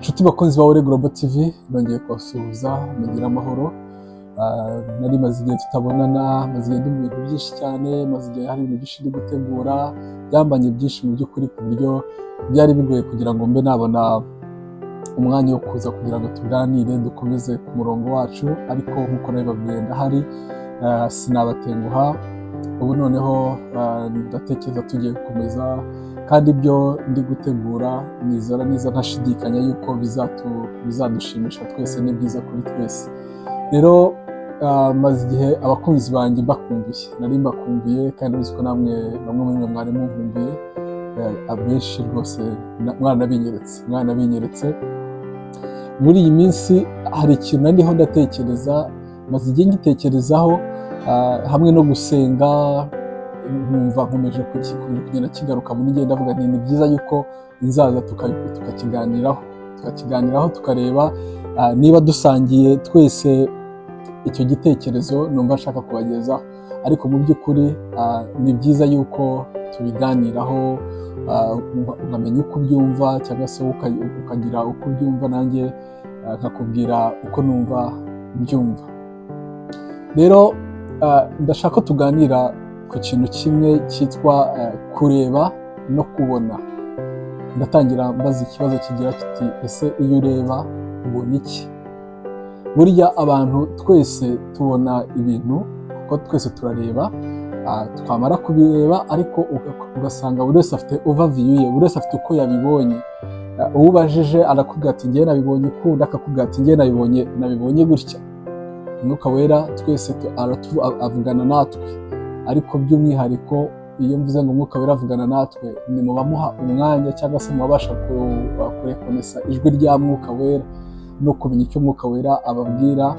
Nshuti bakunzi ba Global TV, nongeye kubasuhuza mugira amahoro. Nari maze igihe tutabonana, maze igihe ndi mu bintu byinshi cyane, maze igihe hari ibintu byinshi ndi gutegura, byambanye byinshi mu by'ukuri ku buryo byari bigoye kugira ngo mbe nabona umwanya wo kuza kugira ngo tuganire dukomeze ku murongo wacu, ariko nk'uko nabibabwiye ndahari, sinabatenguha. Ubu noneho ndatekereza tugiye gukomeza, kandi ibyo ndi gutegura nizera neza ntashidikanya yuko bizadushimisha twese, ni byiza kuri twese. Rero maze igihe abakunzi banjye mbakumbuye, nari mbakumbuye kandi uzi ko namwe bamwe muri mwe mwari mumkumbuye, abenshi rwose mwaranabinyeretse. Muri iyi minsi hari ikintu ndiho ndatekereza, maze igihe ngitekerezaho, hamwe no gusenga nkumva nkomeje kugenda kigaruka muri njye, ndavuga nti ni byiza yuko inzaza tukakiganiraho tukareba niba dusangiye twese icyo gitekerezo numva nshaka kubagezaho. Ariko mu by'ukuri ni byiza yuko tubiganiraho, ukamenya uko ubyumva cyangwa se ukagira uko ubyumva, nanjye nkakubwira uko numva mbyumva. Rero ndashaka tuganira ku kintu kimwe cyitwa kureba no kubona. Ndatangira mbaza ikibazo kigira kiti, ese iyo ureba ubona iki? Burya abantu twese tubona ibintu kuko twese turareba, twamara kubireba ariko ugasanga buri wese afite overview ye, buri wese afite uko yabibonye. Ubajije arakubwira ati njye nabibonye ukundi, akakubwira ati njye nabibonye gutya. Umwuka wera twese avugana natwe, ariko by'umwihariko iyo mvuze ngo umwuka wera avugana natwe, ni mu bamuha umwanya cyangwa se mu babasha kurekonesa ijwi rya mwuka wera no kumenya icyo mwuka wera ababwira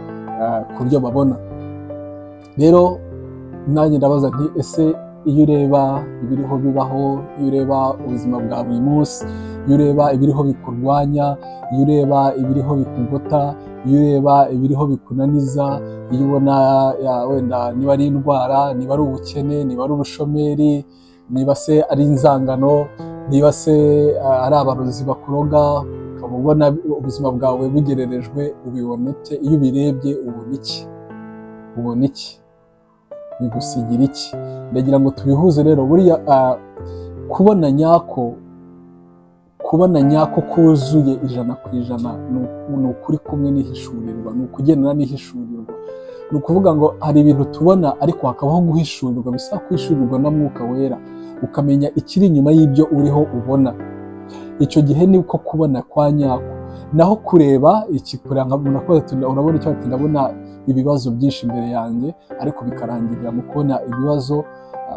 ku byo babona. Rero nanjye ndabaza nti, ese iyo ureba ibiriho bibaho, iyo ureba ubuzima bwa buri munsi, iyo ureba ibiriho bikurwanya, iyo ureba ibiriho bikugota, iyo ureba ibiriho bikunaniza, iyo ubona wenda niba ari indwara, niba ari ubukene, niba ari ubushomeri, niba se ari inzangano, niba se ari abarozi bakuroga, ukaba ubona ubuzima bwawe bugererejwe, ubibona ute? Iyo ubirebye ubona iki? Bigusigira iki? Ndagira ngo tubihuze rero. Buriya kubona nyako kuzuye 100% ni ukuri kumwe n'ihishurirwa, ni ukugendana n'ihishurirwa. Ni ukuvuga ngo hari ibintu tubona ariko hakabaho guhishurirwa, bisaba kwishurirwa na mwuka wera, ukamenya ikiri inyuma y'ibyo uriho ubona. Icyo gihe ni uko kubona kwa nyako. Naho kureba urabona icyo ati, ndabona ibibazo byinshi imbere yanjye, ariko bikarangirira mu kubona ibibazo.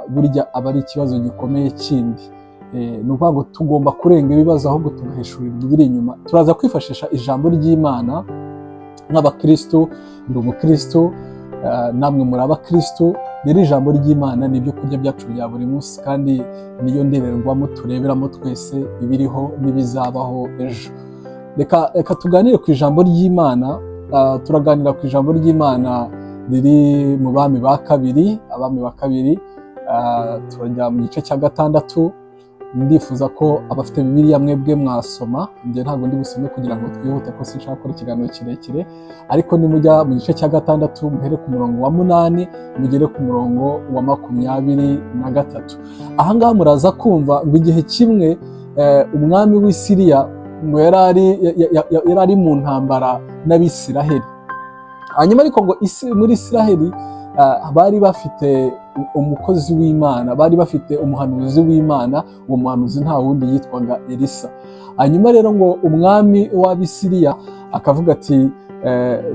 Burya aba ari ikibazo gikomeye kindi. Ni ukuvuga ngo tugomba kurenga ibibazo, ahubwo tugahishurirwa ibiri inyuma. Turaza kwifashisha ijambo ry'Imana nk'abakristo. Ndi umukristo, namwe muri abakristo. Rero ijambo ry'Imana ni ibyo kurya byacu bya buri munsi, kandi niyo ndorerwamo tureberamo twese ibiriho n'ibizabaho ejo. Reka tuganire ku ijambo ry'Imana. Turaganira ku ijambo ry'Imana riri mu Bami ba kabiri, Abami ba kabiri. Turajya mu gice cya 6. Ndifuza ko abafite Bibiliya mwebwe mwasoma, njye ntabwo ndi busome kugira ngo twihute ko sinshaka gukora ikiganiro kirekire, ariko nimujya mu gice cya 6 muhere ku murongo wa 8 mugere ku murongo wa 23. Aha ngaha muraza kumva ngo igihe kimwe umwami w'i Siriya ngo yari ari mu ntambara n'Abisiraheli. Hanyuma ariko ngo muri Isiraheli bari bafite umukozi w'Imana, bari bafite umuhanuzi w'Imana. Uwo muhanuzi nta wundi yitwaga Elisa. Hanyuma rero ngo umwami w'Abisiriya akavuga ati,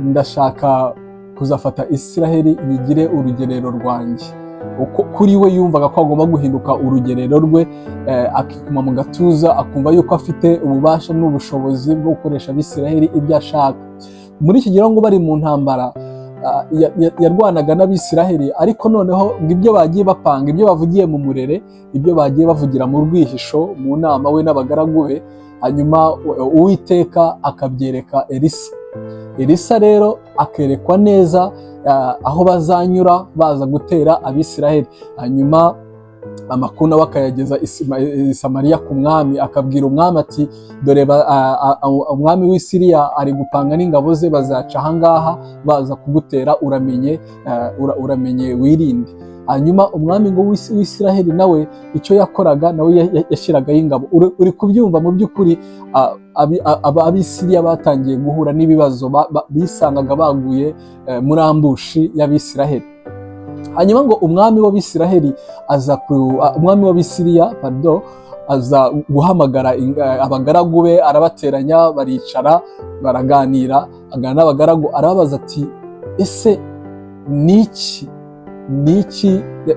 ndashaka kuzafata Isiraheli nyigire urugerero rwanjye. Kuri we yumvaga ko agomba guhinduka urugerero rwe, akikuma mu gatuza, akumva yuko afite ububasha n'ubushobozi bwo gukoresha Abisiraheli ibyo ashaka. Muri iki gihe ngo bari mu ntambara, yarwanaga n'Abisiraheli, ariko noneho ngo ibyo bagiye bapanga, ibyo bavugiye mu murere, ibyo bagiye bavugira mu rwihisho mu nama we n'abagaragu be, hanyuma Uwiteka akabyereka Elisa. Elisa rero akerekwa neza aho bazanyura baza gutera Abisiraheli. Hanyuma amakuru nawe akayageza i Samariya ku mwami, akabwira umwami ati dore umwami w'i Siriya ari gupanga n'ingabo ze, bazaca ahangaha baza kugutera, uramenye wirinde. Hanyuma umwami ngo w'Isiraheli nawe icyo yakoraga nawe yashyiragaho ingabo. Uri kubyumva mu by'ukuri, ab'Isiriya batangiye guhura n'ibibazo, bisangaga baguye muri ambushi y'Abisiraheli. Hanyuma ngo umwami w'Abisiraheli umwami w'Abisiriya aza guhamagara abagaragu be, arabateranya, baricara baraganira, aganira n'abagaragu, arababaza ati ese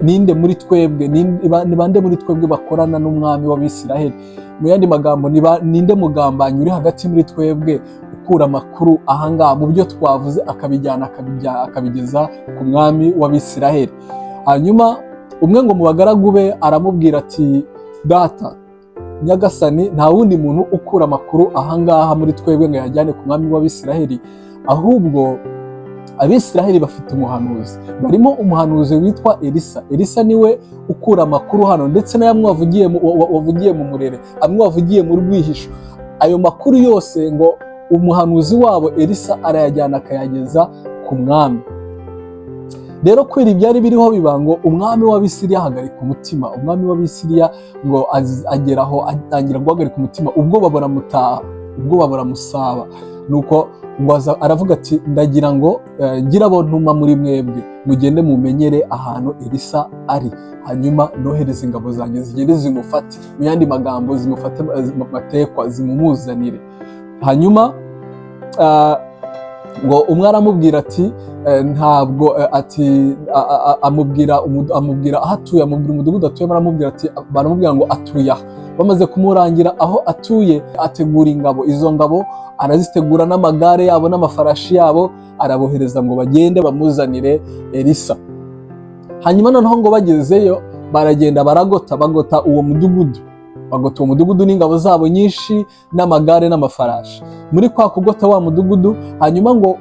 ninde muri twebwe, ni bande muri twebwe bakorana n'umwami w'Abisiraheli? Mu yandi magambo, ninde mugambanyi uri hagati muri twebwe ukura amakuru ahangaha mu byo twavuze akabijyana akabigeza ku mwami w'Abisiraheli? Hanyuma umwe ngo mu bagaragu be aramubwira ati data nyagasani, nta wundi muntu ukura amakuru ahangaha muri twebwe ngo yajyane ku mwami w'Abisiraheli, ahubwo Abisiraheli bafite umuhanuzi, barimo umuhanuzi witwa Elisa. Elisa niwe ukura amakuru hano, ndetse na yamwe wavugiye mu murere, amwe wavugiye mu rwihisho. Ayo makuru yose ngo umuhanuzi wabo Elisa arayajyana akayageza ku mwami. Rero kwera ibyari biriho biba ngo umwami w'Abisiriya ahagarika umutima. Umwami w'Abisiriya ngo ageraho atangira guhagarika umutima, ubwoba buramusaba. Nuko ngo aravuga ati ndagira ngo ngira abo ntuma muri mwebwe, mugende mumenyere ahantu Elisa ari, hanyuma nohereza ingabo zanjye zigende zimufate, mu yandi magambo zimufate matekwa, zimumuzanire. Hanyuma ngo umwe aramubwira ati ntabwo, ati amubwira aho atuye, amubwira umudugudu atuyemo, baramubwira ngo atuye aha. Bamaze kumurangira aho atuye, ategura ingabo. Izo ngabo arazitegura n'amagare yabo n'amafarashi yabo, arabohereza ngo bagende bamuzanire Elisa. Hanyuma noneho ngo bagezeyo, baragenda bagota uwo mudugudu n'ingabo zabo nyinshi n'amagare n'amafarashi. Muri kwa kugota wa mudugudu, hanyuma ngo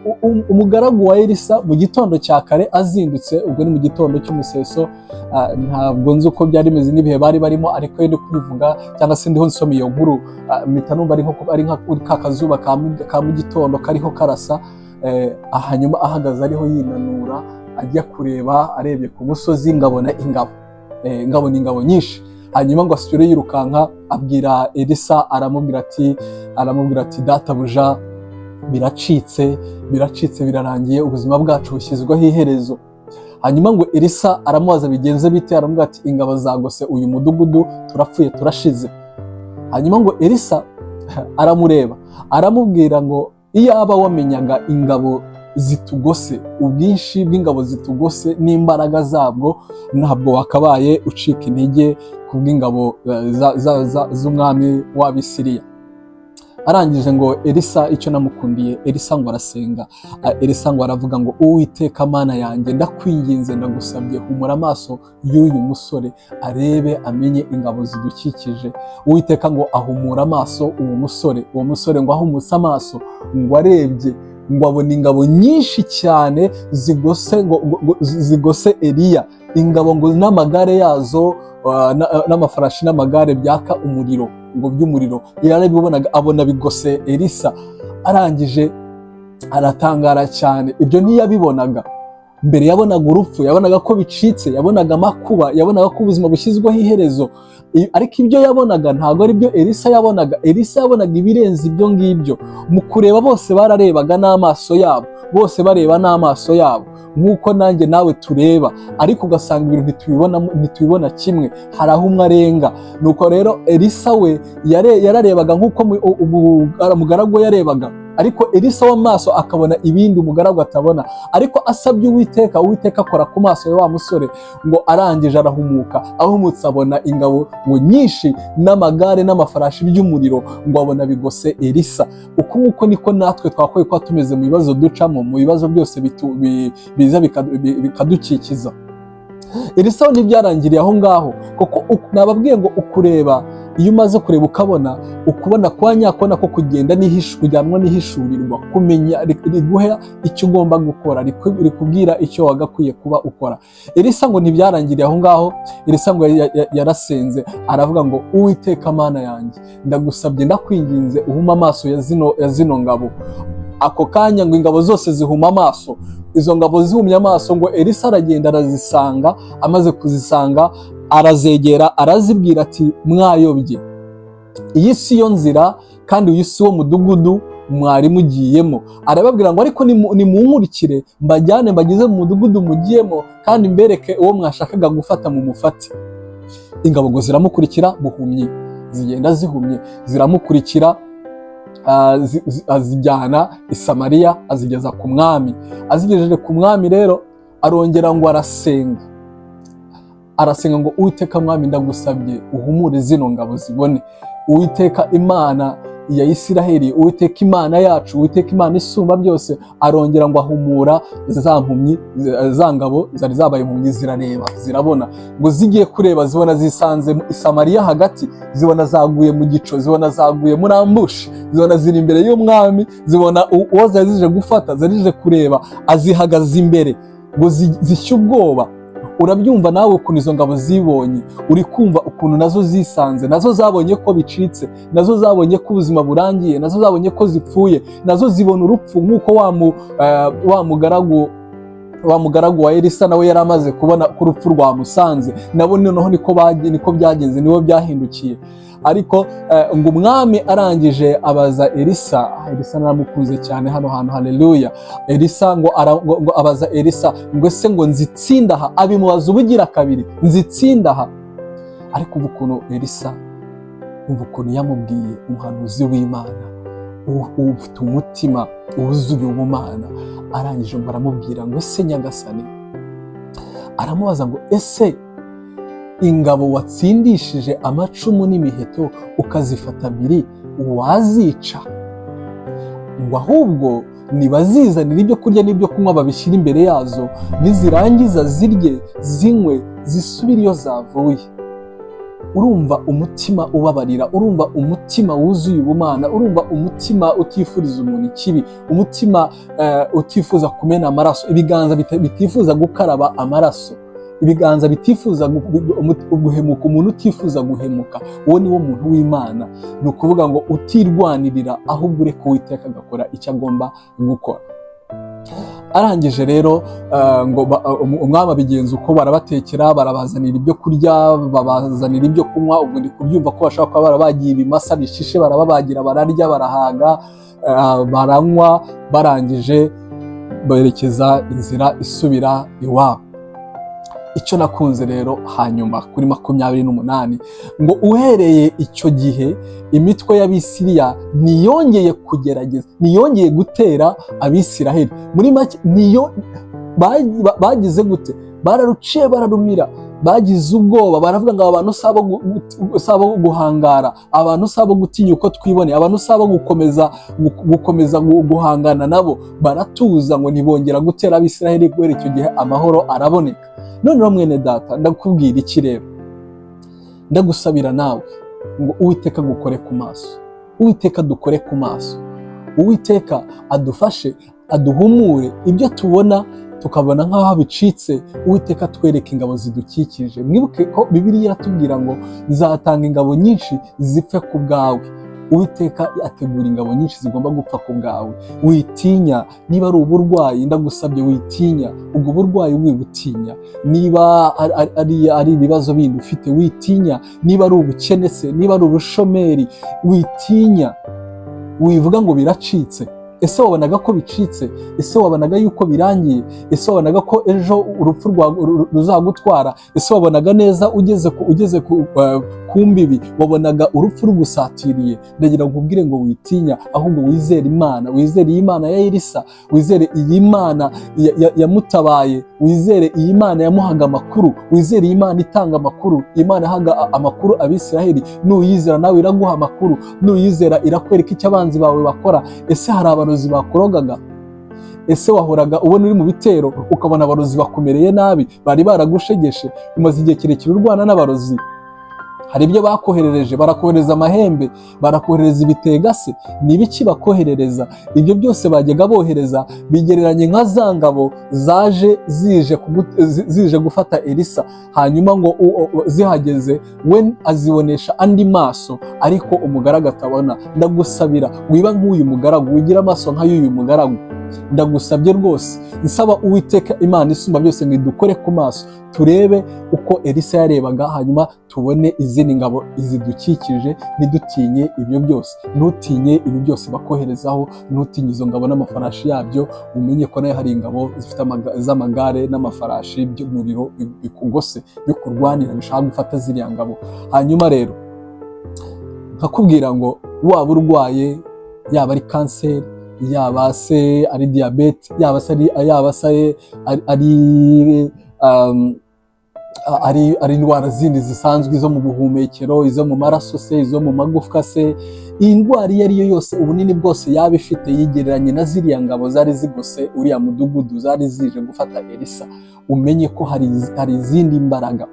umugaragu wa Elisa mu gitondo cya kare azindutse, ubwo ni mu gitondo cy'umuseso, ntabwo nzi uko byari bimeze n'ibihe bari barimo, ariko ndi kubivuga cyangwa se ndiho nsoma iyo nkuru, mpita numva ari nka ka kazuba ka mu gitondo kariho karasa. Hanyuma ahagaze ariho yinanura, ajya kureba, arebye ku musozi ngabona ingabo nyinshi. Hanyuma ngo asubire yirukanka, abwira Elisa, aramubwira ati databuja, biracitse birarangiye, ubuzima bwacu bushyizweho iherezo. Hanyuma ngo Elisa aramubaza bigenze bite, aramubwira ati ingabo zagose uyu mudugudu, turapfuye turashize. Hanyuma ngo Elisa aramureba, aramubwira ngo iyaba wamenyaga ingabo zitugose, ubwinshi bw'ingabo zitugose n'imbaraga zabwo, ntabwo wakabaye ucika intege kubw'ingabo z'umwami w'Abisiriya. Arangije ngo Elisa, icyo namukundiye, Elisa ngo arasenga. Elisa ngo aravuga ngo Uwiteka Mana yanjye, ndakwinginze ndagusabye, humura amaso y'uyu musore arebe amenye ingabo zidukikije. Uwiteka ngo ahumura amaso uwo musore ngo ahumutse amaso, ngo arebye, ngo abona ingabo nyinshi cyane zigose Eliya, ingabo ngo n'amagare yazo n'amafarashi n'amagare byaka umuriro, ngo by'umuriro. Yarabibonaga, abona bigose Elisa. Arangije aratangara cyane, ibyo ntiyabibonaga mbere. Yabonaga urupfu, yabonaga ko bicitse, yabonaga amakuba, yabonaga ko ubuzima bushyizweho iherezo, ariko ibyo yabonaga ntabwo ari byo Elisa yabonaga. Elisa yabonaga ibirenze ibyo ngibyo. Mu kureba bose bararebaga n'amaso yabo, bose bareba n'amaso yabo nk'uko nanjye nawe tureba, ariko ugasanga ibintu ntitubibona kimwe, hari aho umwe arenga. Nuko rero Elisa we yararebaga nk'uko umugaragu we yarebaga, ariko Elisa w'amaso akabona ibindi umugaragu atabona. Ariko asabye Uwiteka, Uwiteka akora ku maso ya wa musore, ngo arangije arahumuka. Ahumutse abona ingabo ngo nyinshi n'amagare n'amafarashi by'umuriro, ngo abona bigose Elisa. Uko nguko niko natwe twakwiye kuba tumeze mu bibazo ducamo, mu bibazo byose biza bikadukikiza. Elisa ntibyarangiriye aho ngaho, kuko nababwiye ngo ukureba, iyo umaze kureba ukabona, ukubona kwa nyakona ko kujyanwa n'ihishurirwa, kumenya riguha icyo ugomba gukora, rikubwira icyo wagakwiye kuba ukora. Elisa ngo ntibyarangiriye aho ngaho. Elisa ngo yarasenze aravuga ngo Uwiteka Mana yanjye, ndagusabye ndakwinginze uhuma amaso ya zino ngabo. Ako kanya ngo ingabo zose zihuma amaso. Izo ngabo zihumye amaso ngo Elisa aragenda arazisanga, amaze kuzisanga arazegera arazibwira ati mwayobye, iyi si yo nzira kandi uyu si wo mudugudu mwari mugiyemo. Arababwira ngo ariko nimunkurikire mbajyane mbageze mu mudugudu mugiyemo, kandi mbereke uwo mwashakaga gufata mu mufate. Ingabo ngo ziramukurikira buhumyi, zigenda zihumye, ziramukurikira, azijyana i Samariya, azigeza ku mwami. Azigejeje ku mwami rero arongera ngo arasenga ngo Uwiteka Mwami, ndagusabye uhumure zino ngabo zibone. Uwiteka Imana ya Isiraheli, Uwiteka Imana yacu, Uwiteka Imana isumba byose, arongera ngo ahumura za ngabo zari zabaye impumyi, zirareba zirabona. Ngo zigiye kureba zibona zisanze i Samariya hagati, zibona zaguye mu gico, zibona zaguye muri ambushi, zibona ziri imbere y'umwami, zibona uwo zari zije gufata, zari zije kureba azihagaze imbere, ngo zishye ubwoba. Urabyumva nawe ukuntu izo ngabo zibonye, uri kumva ukuntu nazo zisanze, nazo zabonye ko bicitse, nazo zabonye ko ubuzima burangiye, nazo zabonye ko zipfuye, nazo zibona urupfu nk'uko wa mugaragu wa Elisa nawe yari amaze kubona ko urupfu rwamusanze. Nabo noneho niko byagenze, nibo byahindukiye. Ariko ngo umwami arangije abaza Elisa naramukunze cyane hano hantu, haleluya. Elisa ngo abaza Elisa ngo ese ngo nzitsindaha, abimubaza ubugira kabiri, nzitsindaha. Ariko umva ukuntu Elisa, umva ukuntu yamubwiye umuhanuzi w'Imana ufite umutima wuzuye ubumana. Arangije ngo aramubwira ngo ese nyagasani, aramubaza ngo ese ingabo watsindishije amacumu n'imiheto ukazifata mpiri wazica? Ngo ahubwo nibazizanira ibyo kurya n'ibyo kunywa babishyira imbere yazo, nizirangiza zirye zinywe zisubire iyo zavuye. Urumva umutima ubabarira, urumva umutima wuzuye ubumana, urumva umutima utifuriza umuntu ikibi, umutima utifuza kumena amaraso, ibiganza bitifuza gukaraba amaraso, ibiganza bitifuza guhemuka, umuntu utifuza guhemuka. Uwo ni wo muntu w'Imana. Ni ukuvuga ngo utirwanirira, ahubwo ureka Uwiteka agakora icyo agomba gukora. Arangije rero ngo umwami abigenza uko, barabatekera, barabazanira ibyo kurya, babazanira ibyo kunywa. Ubwo ndi kubyumva ko bashobora kuba barabagiye ibimasa bishishe, barababagira, bararya, barahaga, baranywa. Barangije berekeza inzira isubira iwabo. Icyo nakunze rero hanyuma kuri 28 ngo uhereye icyo gihe imitwe y'Abisiriya niyongeye kugerageza, niyongeye gutera Abisiraheli. Muri make niyo bagize gute, bararuciye bararumira, bagize ubwoba, baravuga ngo abantu sabo guhangara, abantu sabo gutinya uko twibone, abantu sabo gukomeza guhangana nabo. Baratuza ngo nibongera gutera Abisiraheli. Guhera icyo gihe amahoro araboneka. Noneho mwene data, ndakubwira iki rero, ndagusabira nawe ngo Uwiteka agukore ku maso, Uwiteka dukore ku maso, Uwiteka adufashe, aduhumure ibyo tubona tukabona nk'aho bicitse. Uwiteka twereke ingabo zidukikije. Mwibuke ko Bibiliya iratubwira ngo nzatanga ingabo nyinshi zipfe ku bwawe. Uwiteka ategura ingabo nyinshi zigomba gupfa ku bwawe. Witinya. Niba ari uburwayi, ndagusabye witinya, ubwo burwayi wibutinya. Niba ari ibibazo bindi ufite, witinya. Niba ari ubukene se, niba ari ubushomeri, witinya. Wivuga ngo biracitse. Ese wabonaga ko bicitse? Ese wabonaga yuko birangiye? Ese wabonaga ko ejo urupfu ruzagutwara? Ese wabonaga neza ugeze ku mbibi? Wabonaga urupfu rugusatiriye? Ndagira ngo ubwire ngo witinya, ahubwo wizere Imana. Wizere iyi Mana ya Elisa, wizere iyi Mana yamutabaye, wizere iyi Mana yamuhaga amakuru, wizere iyi Mana itanga amakuru. Imana yahaga amakuru Abisiraheli, nuyizera nawe iraguha amakuru, nuyizera irakwereka icyo abanzi bawe bakora. Ese hari abarozi bakurogaga? ese wahoraga ubona uri mu bitero ukabona abarozi bakumereye nabi, bari baragushegeshe, umaze igihe kirekire urwana n'abarozi, hari ibyo bakoherereje, barakohereza amahembe, barakohereza ibitegase, ni ibiki bakoherereza? Ibyo byose bajyaga bohereza bigereranye nka za ngabo zaje zije gufata Elisa, hanyuma ngo zihageze we azibonesha andi maso, ariko umugaragu atabona. Ndagusabira wiba nk'uyu mugaragu, wigira amaso nk'ay'uyu mugaragu. Ndagusabye rwose, nsaba Uwiteka Imana isumba byose ngo idukore ku maso, turebe uko Elisa yarebaga, hanyuma tubone izindi ngabo zidukikije. Ntidutinye ibyo byose, ntutinye ibi byose bakoherezaho, ntutinye izo ngabo n'amafarashi yabyo, umenye ko nayo hari ingabo zifite z'amagare n'amafarashi by'umuriro bikugose, bikurwanira, bishaka gufata ziriya ngabo. Hanyuma rero nkakubwira ngo waba urwaye, yaba ari kanseri, yaba se ari diyabete, yaba se ari indwara zindi zisanzwe, izo mu buhumekero, izo mu maraso se, izo mu magufwa se, iyi ndwara iyo ari yo yose ubunini bwose yaba ifite yigereranye na ziriya ngabo zari zigose uriya mudugudu, zari zije gufata Elisa, umenye ko hari izindi mbaraga.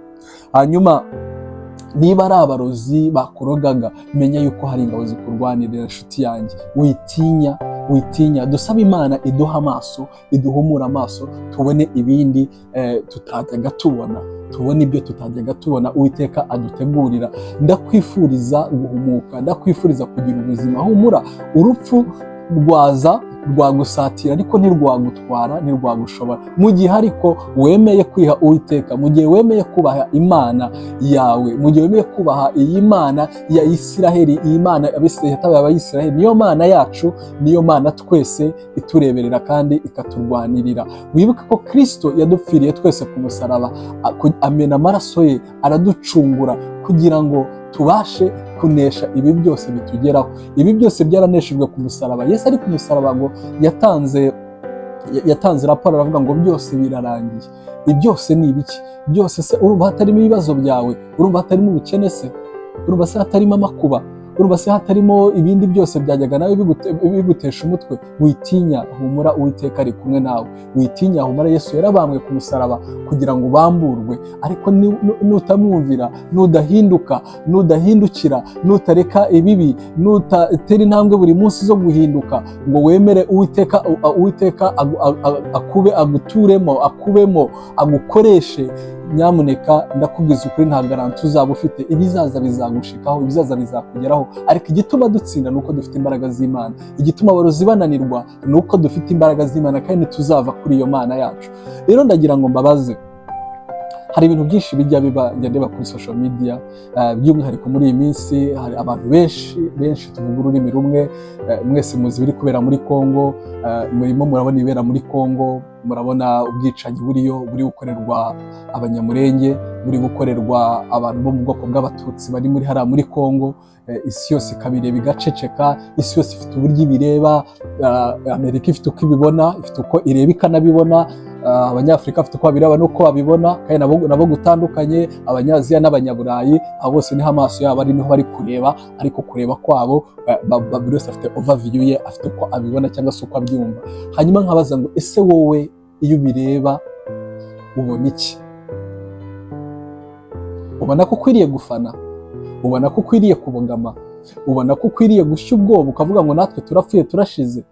Hanyuma niba ari abarozi bakurogaga, menya yuko hari ingabo zikurwanirira. Inshuti yanjye, witinya, dusaba Imana iduha amaso, iduhumura amaso, tubone ibindi tutajyaga tubona, tubone ibyo tutajyaga tubona Uwiteka adutegurira. Ndakwifuriza guhumuka, ndakwifuriza kugira ubuzima. Humura, urupfu rwagusatira ariko ntirwagutwara, ntirwagushobora, mu gihe ariko wemeye kwiha Uwiteka, mu gihe wemeye kubaha Imana yawe, mu gihe wemeye kubaha iyi Mana ya Isiraheli, iyi Mana yatabaye Abayisiraheli, niyo Mana yacu, niyo Mana twese itureberera kandi ikaturwanirira. Wibuke ko Kristo yadupfiriye twese ku musaraba, amena amaraso ye, araducungura kugira ngo tubashe kunesha ibi byose bitugeraho. Ibi byose byaraneshejwe ku musaraba. Yesu ari ku musaraba ngo yatanze raporo, aravuga ngo byose birarangiye. Ibi byose ni ibiki? Byose se urumva hatarimo ibibazo byawe? Urumva hatarimo ubukene se? Urumva se hatarimo amakuba? Urumva se hatarimo ibindi byose byajyaga nawe bigutesha umutwe? Witinya, humura, Uwiteka ari kumwe nawe. Witinya, humura, Yesu yarabambwe ku musaraba kugira ngo bamburwe. Ariko nutamwumvira, nudahinduka, nudahindukira, nutareka ibibi, nutatera intambwe buri munsi zo guhinduka, ngo wemere Uwiteka aguturemo, akubemo, agukoreshe, nyamuneka ndakubwiza ukuri, nta garanti uzaba ufite. Ibizaza bizagushikaho, ibizaza bizakugeraho, ariko igituma dutsinda nuko dufite imbaraga z'Imana. Igituma abarozi bananirwa nuko dufite imbaraga z'Imana, kandi tuzava kuri iyo Mana yacu. Rero ndagira ngo mbabaze, hari ibintu byinshi bijya ndeba kuri social media, by'umwihariko muri iyi minsi hari abantu benshi tuvuga ururimi rumwe. Mwese muzi biri kubera muri Kongo, murimo murabona ibera muri Kongo, murabona ubwicanyi buri gukorerwa Abanyamurenge, buri gukorerwa abantu bo mu bwoko bw'Abatutsi bari muri Kongo. Isi yose ikabireba igaceceka, isi yose ifite uburyo ibireba, Amerika ifite uko ibibona, ifite uko ireba ikanabibona, Abanyafurika bafite uko babireba n'uko babibona, kandi nabo gutandukanye, Abanyaziya n'Abanyaburayi, abo bose niho amaso yabo ari, niho bari kureba, ariko kureba kwabo buri wese afite overview ye, afite uko abibona cyangwa se uko abyumva. Hanyuma nkabaza ngo ese wowe iyo ubireba ubona iki? Ubona ko ukwiriye gufana? Ubona ko ukwiriye kubogama? Ubona ko ukwiriye gushya ubwoba ukavuga ngo natwe turapfuye turashize?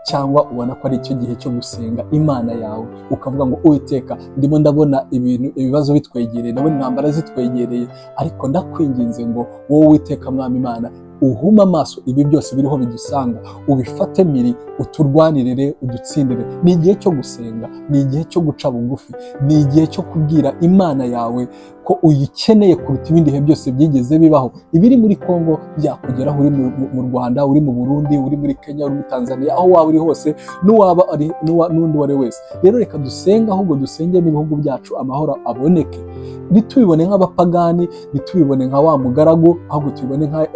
Cyangwa ubona ko ari icyo gihe cyo gusenga Imana yawe, ukavuga ngo Uwiteka, ndimo ndabona ibibazo bitwegereye, ndabona intambara zitwegereye, ariko ndakwinginze ngo wowe Uwiteka Mwami Imana uhuma amaso ibi byose biriho bidusanga, ubifate miri, uturwanirire, udutsindire. Ni igihe cyo gusenga, ni igihe cyo guca bugufi, ni igihe cyo kubwira Imana yawe ko uyikeneye kuruta ibindi bihe byose byigeze bibaho. Ibiri muri Kongo byakugeraho, uri mu Rwanda, uri mu Burundi, uri muri Kenya, uri muri Tanzania, aho waba uri hose, n'undi wari wese. Rero reka dusenga, ahubwo dusenge n'ibihugu byacu amahoro aboneke. Ntitubibone nk'abapagani, ntitubibone nka wa mugaragu, ahubwo tubibone nka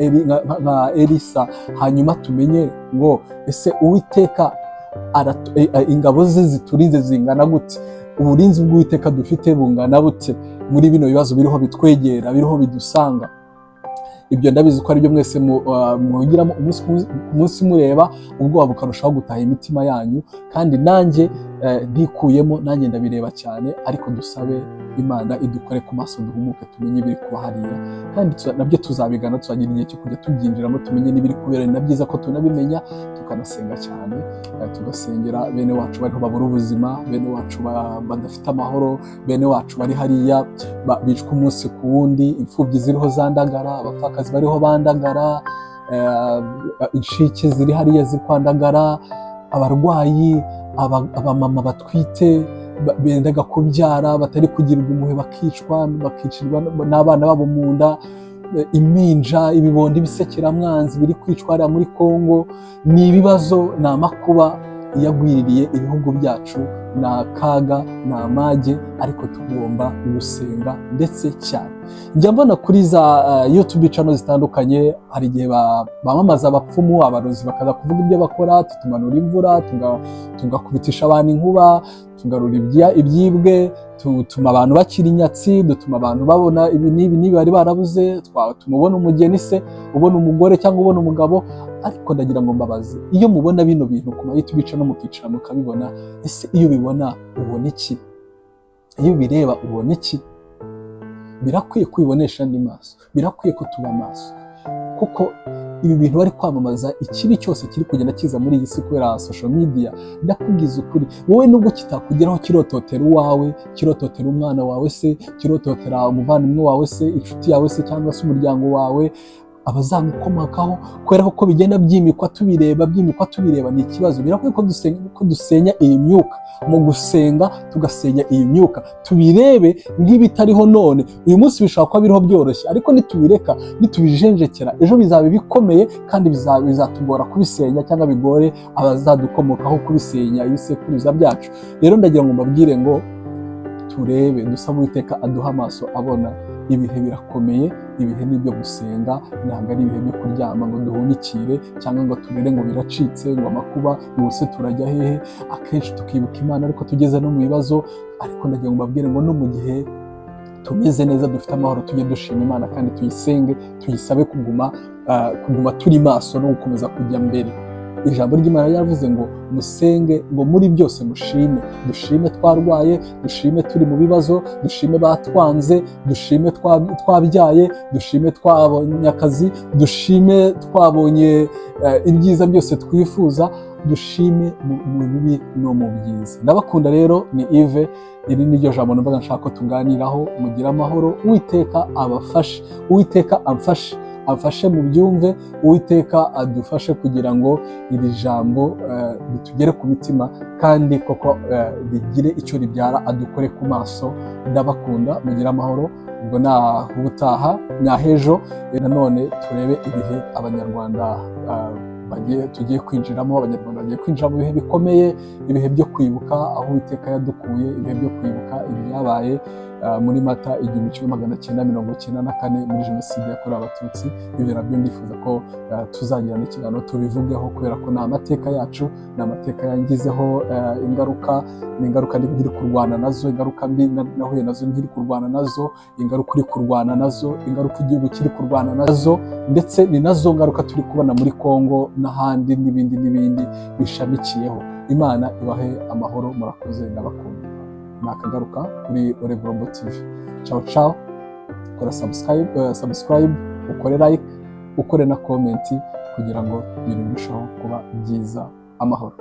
Elisa. Hanyuma tumenye ngo ese Uwiteka ingabo ze ziturinze zingana gute? Uburinzi bw'Uwiteka dufite bungana bute muri bino bibazo biriho bitwegera, biriho bidusanga? ibyo ndabizi ko ari byo mwese mwugiramo umunsi mureba ubwoba bukarushaho gutaha imitima yanyu, kandi nanjye ntikuyemo, nanjye ndabireba cyane, ariko dusabe Imana idukore ku maso duhumuke tumenye ibiri kuba hariya, kandi nabyo tuzabigana, tuzagira igihe cyo kujya tubyinjiramo tumenye n'ibiri kubera. Ni byiza ko tunabimenya, tukanasenga cyane, tugasengera bene wacu bariho babura ubuzima, bene wacu badafite amahoro, bene wacu bari hariya bicwa umunsi ku wundi, imfubyi ziriho zandagara, abapfakazi bariho bandagara, inshike ziri hariya zikwandagara, abarwayi, abamama batwite bendaga kubyara batari kugirirwa impuhwe bakicirwa n'abana babo mu nda, impinja, ibibondo, ibisekeramwanzi biri kwicwa hariya muri Kongo. Ni ibibazo, ni amakuba yagwiririye ibihugu byacu, ni akaga, ni amage, ariko tugomba gusenga ndetse cyane. Njya mbona kuri za YouTube channel zitandukanye, hari igihe bamamaza abapfumu, abarozi bakaza kuvuga ibyo bakora, tumanura imvura, tugakubitisha abantu inkuba, tugarura ibyibwe, dutuma abantu bakira inyatsi, dutuma abantu babona ibi n'ibi bari barabuze, tumubona umugeni se, ubona umugore cyangwa ubona umugabo. Ariko ndagira ngo mbabaze, iyo mubona bino bintu ku YouTube channel mukicara mukabibona, ese iyo ubibona ubona iki? Iyo ubireba ubona iki? Birakwiye kwibonesha andi maso, birakwiye ko tuba maso, kuko ibi bintu bari kwamamaza, ikibi cyose kiri kugenda kiza muri iyi si kubera social media, ndakubwiza ukuri, wowe nubwo kitakugeraho kirototera uwawe, kirototera umwana wawe se, kirototera umuvandimwe wawe se, inshuti yawe se, cyangwa se umuryango wawe, abazagukomokaho, kubera ko bigenda byimikwa tubireba, ni ikibazo. Birakwiye ko dusenya iyi myuka. Mu gusenga tugasenya iyi myuka, tubirebe nk'ibitariho none. Uyu munsi bishobora kuba biriho byoroshye, ariko nitubireka, nitubijenjekera, ejo bizaba bikomeye, kandi bizatugora kubisenya, cyangwa bigore abazadukomokaho kubisenya ibisekuruza byacu. Rero ndagira ngo mbabwire ngo turebe, dusaba Uwiteka aduha amaso abona. Ibihe birakomeye, ibihe n'ibyo gusenga, ntabwo ari ibihe byo kuryama ngo duhunikire, cyangwa ngo turere ngo biracitse, ngo amakuba yose turajya hehe. Akenshi tukibuka Imana ariko tugeze no mu bibazo, ariko ndagira ngo mbabwire ngo no mu gihe tumeze neza, dufite amahoro, tujye dushima Imana kandi tuyisenge, tuyisabe kuguma turi maso no gukomeza kujya mbere. Ijambo ry'Imana yavuze ngo musenge, ngo muri byose mushime. Dushime twarwaye, dushime turi mu bibazo, dushime batwanze, dushime twabyaye, dushime twabonye akazi, dushime twabonye ibyiza byose twifuza, dushime mu bibi no mu byiza. Ndabakunda rero, ni Yves. Iri ni ryo jambo numvaga nshaka ko tuganiraho. Mugira amahoro, Uwiteka abafashe, Uwiteka amfashe mu byumve, Uwiteka adufashe kugira ngo iri jambo ritugere ku mitima, kandi koko rigire icyo ribyara, adukore ku maso. Ndabakunda, mugira amahoro. Ubwo ubutaha nyahejo nanone turebe ibihe abanyarwanda tugiye kwinjiramo. Abanyarwanda bagiye kwinjira mu bihe bikomeye, ibihe byo kwibuka aho Uwiteka yadukuye, ibihe byo kwibuka ibyabaye muri Mata 1994 muri Jenoside yakorewe Abatutsi. Ibyo nabyo ndifuza ko tuzagirana ikiganiro tubivugeho, kubera ko ni amateka yacu, ni amateka yangizeho ingaruka, ni ingaruka nkiri kurwana nazo, ingaruka mbi nahuye nazo nkiri kurwana nazo, ingaruka uri kurwana nazo, ingaruka igihugu kiri kurwana nazo, ndetse ni nazo ngaruka turi kubona muri Kongo n'ahandi n'ibindi bishamikiyeho. Imana ibahe amahoro, murakoze, ndabakunda. Nakagaruka kuri Ole Global TV. Ciao ciao. Kora subscribe, ukore like, ukore na comment, kugira ngo ibintu birusheho kuba byiza. Amahoro.